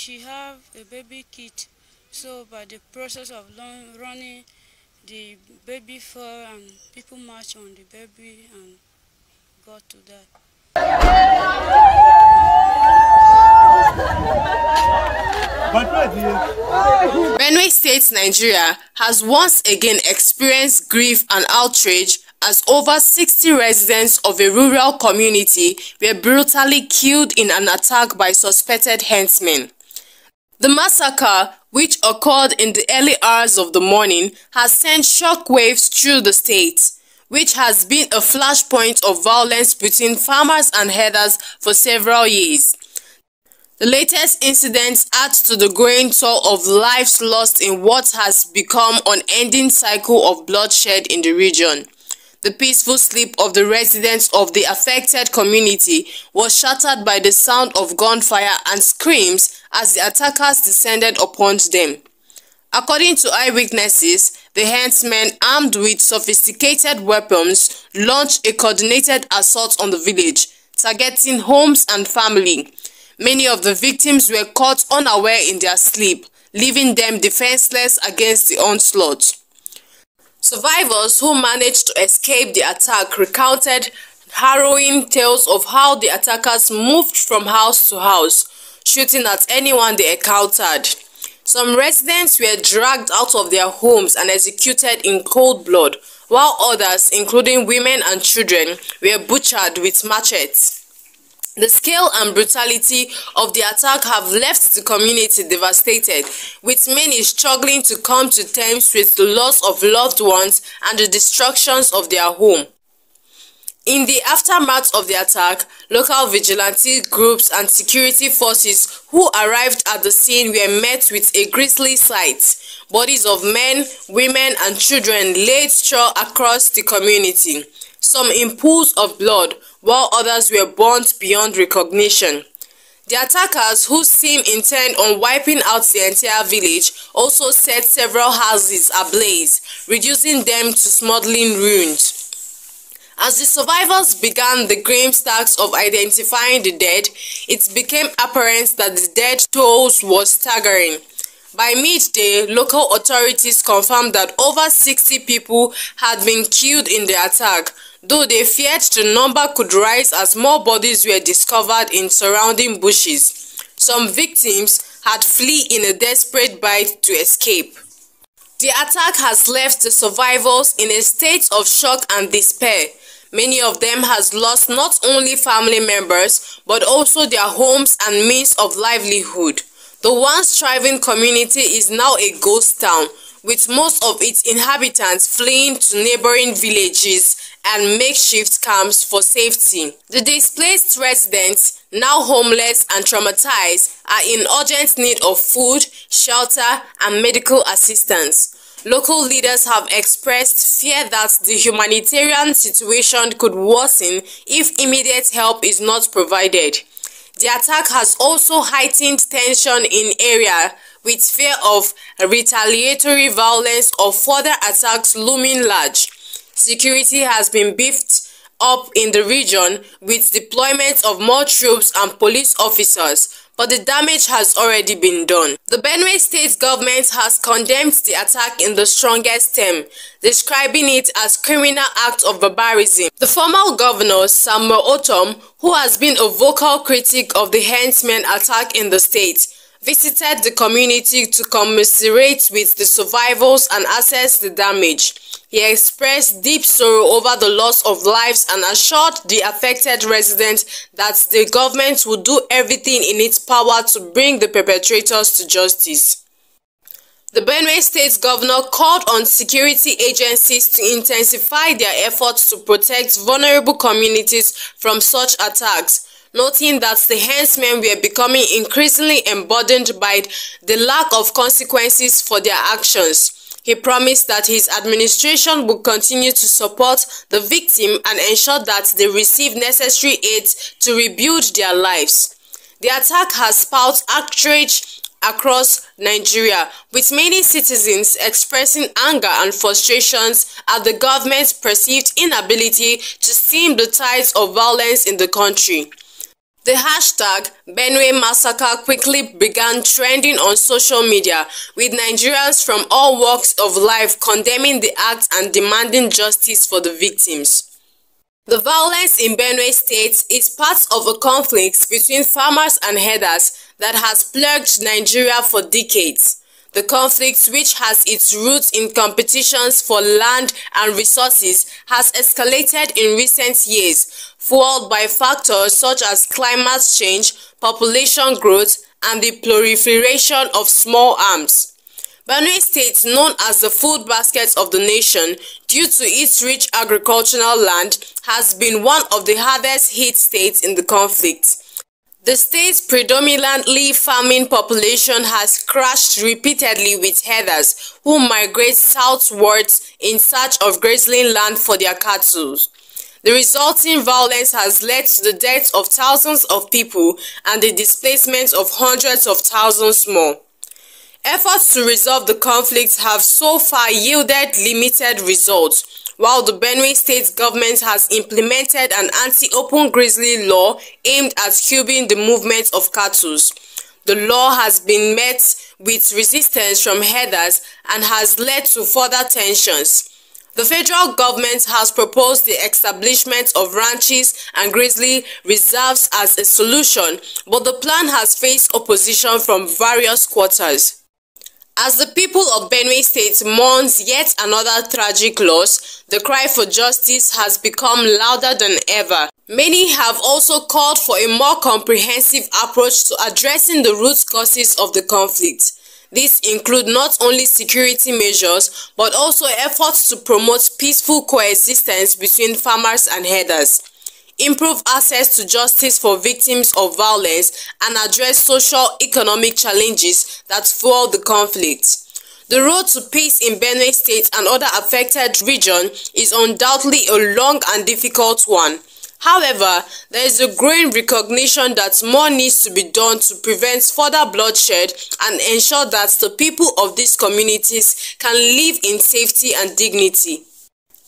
she have a baby kit. So by the process of running, the baby fell and people marched on the baby and got to that. Benue State, Nigeria has once again experienced grief and outrage as over 60 residents of a rural community were brutally killed in an attack by suspected herdsmen. The massacre, which occurred in the early hours of the morning, has sent shockwaves through the state, which has been a flashpoint of violence between farmers and herders for several years. The latest incidents add to the growing toll of lives lost in what has become an unending cycle of bloodshed in the region. The peaceful sleep of the residents of the affected community was shattered by the sound of gunfire and screams as the attackers descended upon them. According to eyewitnesses, the herdsmen, armed with sophisticated weapons, launched a coordinated assault on the village, targeting homes and family. Many of the victims were caught unaware in their sleep, leaving them defenseless against the onslaught. Survivors who managed to escape the attack recounted harrowing tales of how the attackers moved from house to house, shooting at anyone they encountered. Some residents were dragged out of their homes and executed in cold blood, while others, including women and children, were butchered with machetes. The scale and brutality of the attack have left the community devastated, with many struggling to come to terms with the loss of loved ones and the destructions of their home. In the aftermath of the attack, local vigilante groups and security forces who arrived at the scene were met with a grisly sight. Bodies of men, women and children laid straw across the community, some in pools of blood, while others were burnt beyond recognition. The attackers, who seemed intent on wiping out the entire village, also set several houses ablaze, reducing them to smoldering ruins. As the survivors began the grim task of identifying the dead, it became apparent that the death tolls was staggering. By midday, local authorities confirmed that over 60 people had been killed in the attack, though they feared the number could rise as more bodies were discovered in surrounding bushes. Some victims had fled in a desperate bid to escape. The attack has left the survivors in a state of shock and despair. Many of them has lost not only family members but also their homes and means of livelihood. The once thriving community is now a ghost town, with most of its inhabitants fleeing to neighboring villages and makeshift camps for safety. The displaced residents, now homeless and traumatized, are in urgent need of food, shelter, and medical assistance. Local leaders have expressed fear that the humanitarian situation could worsen if immediate help is not provided. The attack has also heightened tension in area, with fear of retaliatory violence or further attacks looming large. Security has been beefed up in the region with deployment of more troops and police officers, but the damage has already been done. The Benue State government has condemned the attack in the strongest term, describing it as criminal act of barbarism. The former governor, Samuel Otom, who has been a vocal critic of the herdsmen attack in the state, visited the community to commiserate with the survivors and assess the damage. He expressed deep sorrow over the loss of lives and assured the affected residents that the government will do everything in its power to bring the perpetrators to justice. The Benue State governor called on security agencies to intensify their efforts to protect vulnerable communities from such attacks, noting that the herdsmen were becoming increasingly emboldened by the lack of consequences for their actions. He promised that his administration would continue to support the victim and ensure that they receive necessary aid to rebuild their lives. The attack has sparked outrage across Nigeria, with many citizens expressing anger and frustrations at the government's perceived inability to stem the tides of violence in the country. The hashtag Benue Massacre quickly began trending on social media, with Nigerians from all walks of life condemning the act and demanding justice for the victims. The violence in Benue State is part of a conflict between farmers and herders that has plagued Nigeria for decades. The conflict, which has its roots in competitions for land and resources, has escalated in recent years, fueled by factors such as climate change, population growth, and the proliferation of small arms. Benue State, known as the food basket of the nation due to its rich agricultural land, has been one of the hardest hit states in the conflict. The state's predominantly farming population has clashed repeatedly with herders who migrate southwards in search of grazing land for their cattle. The resulting violence has led to the death of thousands of people and the displacement of hundreds of thousands more. Efforts to resolve the conflict have so far yielded limited results, while the Benue State government has implemented an anti-open grazing law aimed at curbing the movement of cattle. The law has been met with resistance from herders and has led to further tensions. The federal government has proposed the establishment of ranches and grizzly reserves as a solution, but the plan has faced opposition from various quarters. As the people of Benue State mourns yet another tragic loss, the cry for justice has become louder than ever. Many have also called for a more comprehensive approach to addressing the root causes of the conflict. These include not only security measures, but also efforts to promote peaceful coexistence between farmers and herders, improve access to justice for victims of violence, and address socio-economic challenges that fuel the conflict. The road to peace in Benue State and other affected regions is undoubtedly a long and difficult one. However, there is a growing recognition that more needs to be done to prevent further bloodshed and ensure that the people of these communities can live in safety and dignity.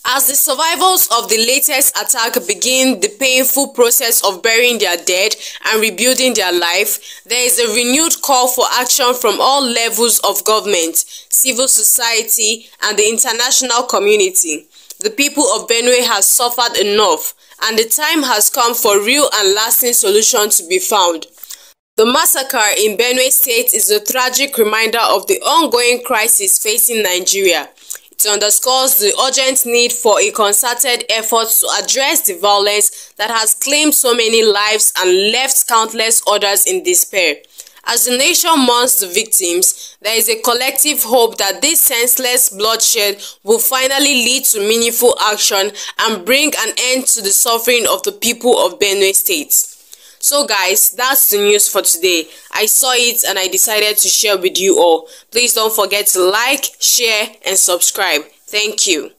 As the survivors of the latest attack begin the painful process of burying their dead and rebuilding their life, there is a renewed call for action from all levels of government, civil society, and the international community. The people of Benue has suffered enough, and the time has come for real and lasting solutions to be found. The massacre in Benue State is a tragic reminder of the ongoing crisis facing Nigeria. It underscores the urgent need for a concerted effort to address the violence that has claimed so many lives and left countless others in despair. As the nation mourns the victims, there is a collective hope that this senseless bloodshed will finally lead to meaningful action and bring an end to the suffering of the people of Benue State. So guys, that's the news for today. I saw it and I decided to share with you all. Please don't forget to like, share and subscribe. Thank you.